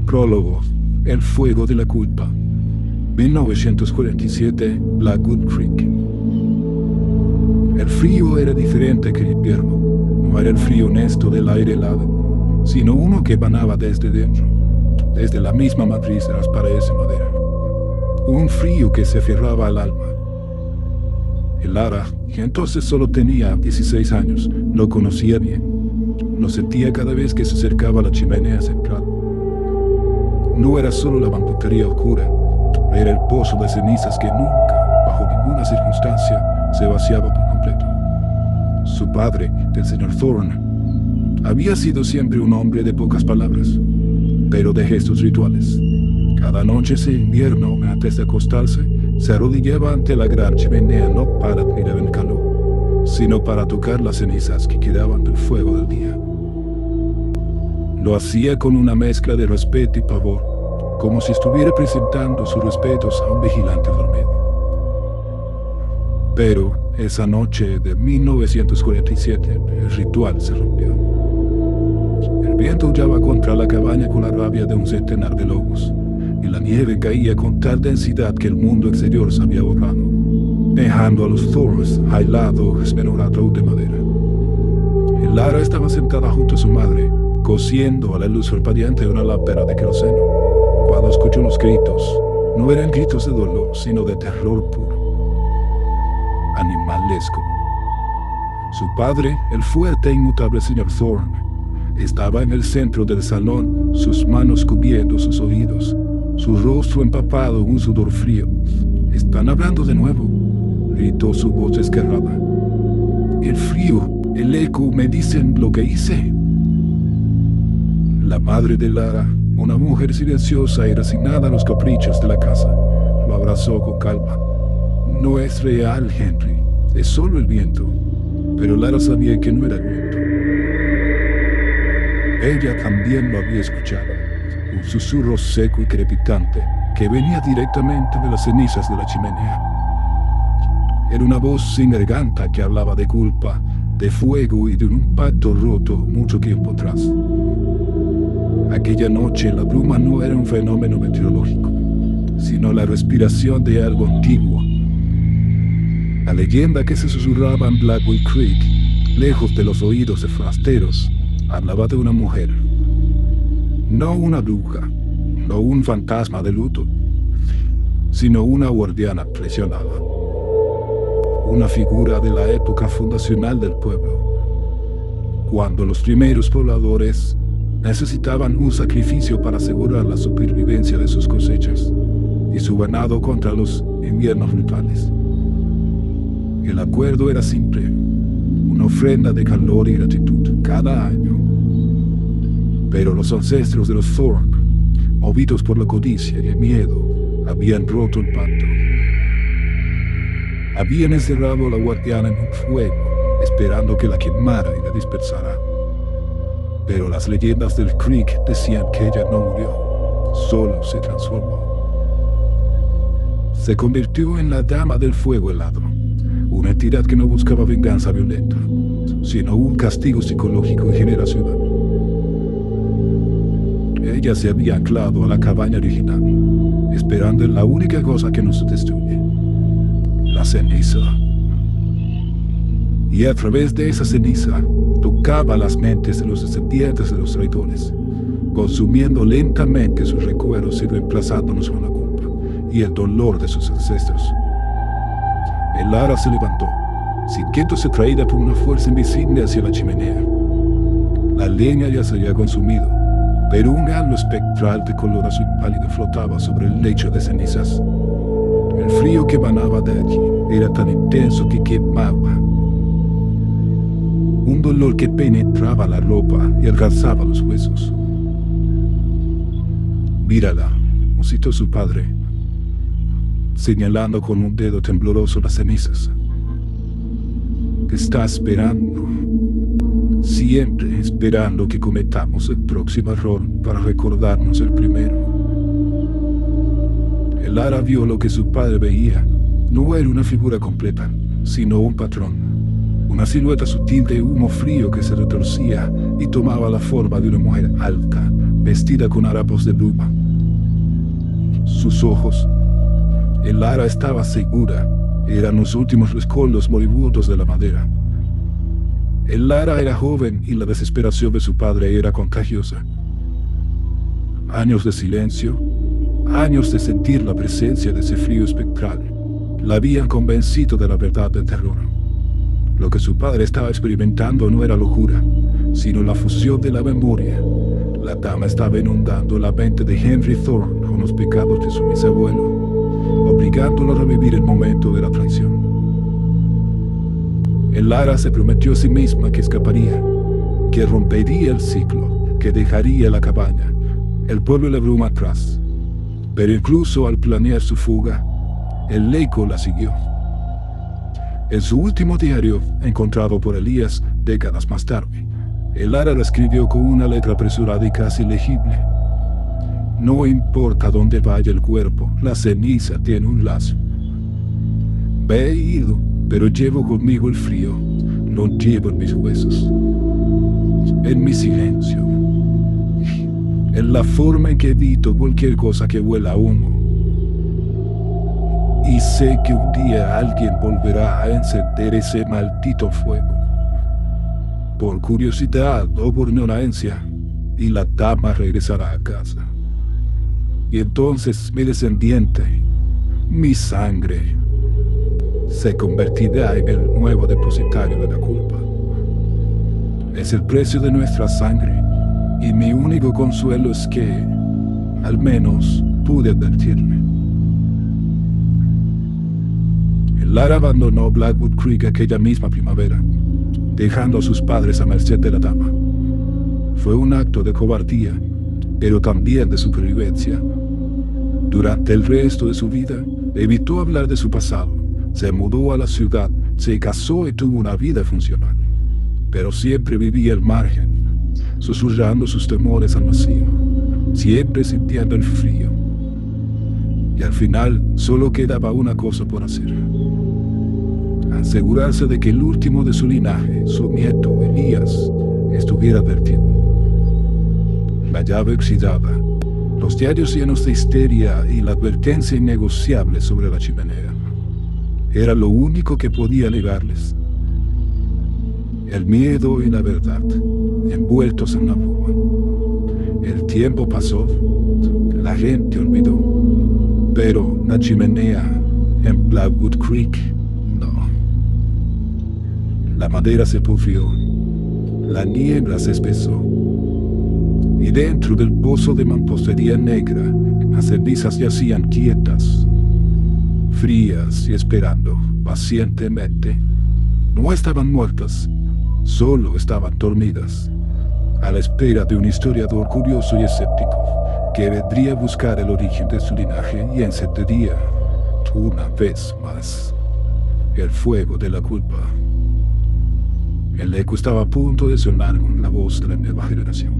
Prólogo. El fuego de la culpa. 1947, Blackwood Creek. El frío era diferente que el invierno. No era el frío honesto del aire helado, sino uno que emanaba desde dentro, desde la misma matriz de las paredes de madera. Un frío que se aferraba al alma. El Lara, que entonces solo tenía 16 años, lo conocía bien. Lo sentía cada vez que se acercaba a la chimenea central. No era solo la mampostería oscura, era el pozo de cenizas que nunca, bajo ninguna circunstancia, se vaciaba por completo. Su padre, el señor Thorne, había sido siempre un hombre de pocas palabras, pero de gestos rituales. Cada noche ese invierno, antes de acostarse, se arrodillaba ante la gran chimenea no para admirar el calor, sino para tocar las cenizas que quedaban del fuego del día. Lo hacía con una mezcla de respeto y pavor, como si estuviera presentando sus respetos a un vigilante dormido. Pero esa noche de 1947, el ritual se rompió. El viento aullaba contra la cabaña con la rabia de un centenar de lobos, y la nieve caía con tal densidad que el mundo exterior se había borrado, dejando a los Thornes aislados en un ataúd de madera. Lara estaba sentada junto a su madre, cosiendo a la luz parpadeante de una lámpara de queroseno, cuando escuchó los gritos. No eran gritos de dolor, sino de terror puro, animalesco. Su padre, el fuerte e inmutable señor Thorne, estaba en el centro del salón, sus manos cubriendo sus oídos, su rostro empapado en un sudor frío. «¿Están hablando de nuevo?», gritó su voz desgarrada. «El frío, el eco me dicen lo que hice». La madre de Lara, una mujer silenciosa y resignada a los caprichos de la casa, lo abrazó con calma. «No es real, Henry, es solo el viento». Pero Lara sabía que no era el viento. Ella también lo había escuchado, un susurro seco y crepitante que venía directamente de las cenizas de la chimenea. Era una voz sin garganta que hablaba de culpa, de fuego y de un pacto roto mucho tiempo atrás. Aquella noche la bruma no era un fenómeno meteorológico, sino la respiración de algo antiguo. La leyenda que se susurraba en Blackwood Creek, lejos de los oídos de forasteros, hablaba de una mujer. No una bruja, no un fantasma de luto, sino una guardiana presionada. Una figura de la época fundacional del pueblo, cuando los primeros pobladores necesitaban un sacrificio para asegurar la supervivencia de sus cosechas y su ganado contra los inviernos brutales. El acuerdo era simple, una ofrenda de calor y gratitud cada año. Pero los ancestros de los Thorne, movidos por la codicia y el miedo, habían roto el pacto. Habían encerrado a la guardiana en un fuego, esperando que la quemara y la dispersara. Pero las leyendas del Creek decían que ella no murió, solo se transformó. Se convirtió en la Dama del Fuego Helado, una entidad que no buscaba venganza violenta, sino un castigo psicológico y generacional. Ella se había anclado a la cabaña original, esperando en la única cosa que nos destruye: la ceniza. Y a través de esa ceniza tocaba las mentes de los descendientes de los traidores, consumiendo lentamente sus recuerdos y reemplazándonos con la culpa y el dolor de sus ancestros. El Lara se levantó, sintiéndose traída por una fuerza invisible hacia la chimenea. La leña ya se había consumido, pero un halo espectral de color azul pálido flotaba sobre el lecho de cenizas. El frío que emanaba de allí era tan intenso que quemaba. Un dolor que penetraba la ropa y alcanzaba los huesos. «Mírala», musitó su padre, señalando con un dedo tembloroso las cenizas. «Está esperando, siempre esperando que cometamos el próximo error para recordarnos el primero». El Lara vio lo que su padre veía. No era una figura completa, sino un patrón. Una silueta sutil de humo frío que se retorcía y tomaba la forma de una mujer alta, vestida con harapos de bruma. Sus ojos, el Lara estaba segura, eran los últimos rescoldos moribundos de la madera. El Lara era joven y la desesperación de su padre era contagiosa. Años de silencio, años de sentir la presencia de ese frío espectral, la habían convencido de la verdad del terror. Lo que su padre estaba experimentando no era locura, sino la fusión de la memoria. La dama estaba inundando la mente de Henry Thorne con los pecados de su bisabuelo, obligándolo a revivir el momento de la traición. El Lara se prometió a sí misma que escaparía, que rompería el ciclo, que dejaría la cabaña, el pueblo y la bruma atrás. Pero incluso al planear su fuga, el eco la siguió. En su último diario, encontrado por Elías décadas más tarde, el Lara lo escribió con una letra apresurada y casi legible. No importa dónde vaya el cuerpo, la ceniza tiene un lazo. Me he ido, pero llevo conmigo el frío, lo llevo en mis huesos, en mi silencio, en la forma en que evito cualquier cosa que huela a humo. Y sé que un día alguien volverá a encender ese maldito fuego, por curiosidad o por ignorancia, y la dama regresará a casa. Y entonces mi descendiente, mi sangre, se convertirá en el nuevo depositario de la culpa. Es el precio de nuestra sangre, y mi único consuelo es que, al menos, pude advertirle. Lara abandonó Blackwood Creek aquella misma primavera, dejando a sus padres a merced de la dama. Fue un acto de cobardía, pero también de supervivencia. Durante el resto de su vida, evitó hablar de su pasado, se mudó a la ciudad, se casó y tuvo una vida funcional, pero siempre vivía al margen, susurrando sus temores al vacío, siempre sintiendo el frío. Y al final solo quedaba una cosa por hacer: asegurarse de que el último de su linaje, su nieto Elías, estuviera advertido. La llave oxidada, los diarios llenos de histeria y la advertencia innegociable sobre la chimenea, era lo único que podía negarles. El miedo y la verdad, envueltos en la bruma. El tiempo pasó, la gente olvidó, pero la chimenea en Blackwood Creek, no. La madera se pudrió, la niebla se espesó, y dentro del pozo de mampostería negra, las cenizas yacían quietas, frías y esperando pacientemente. No estaban muertas, solo estaban dormidas, a la espera de un historiador curioso y escéptico que vendría a buscar el origen de su linaje y encendería, una vez más, el fuego de la culpa. El eco estaba a punto de sonar con la voz de la nueva generación.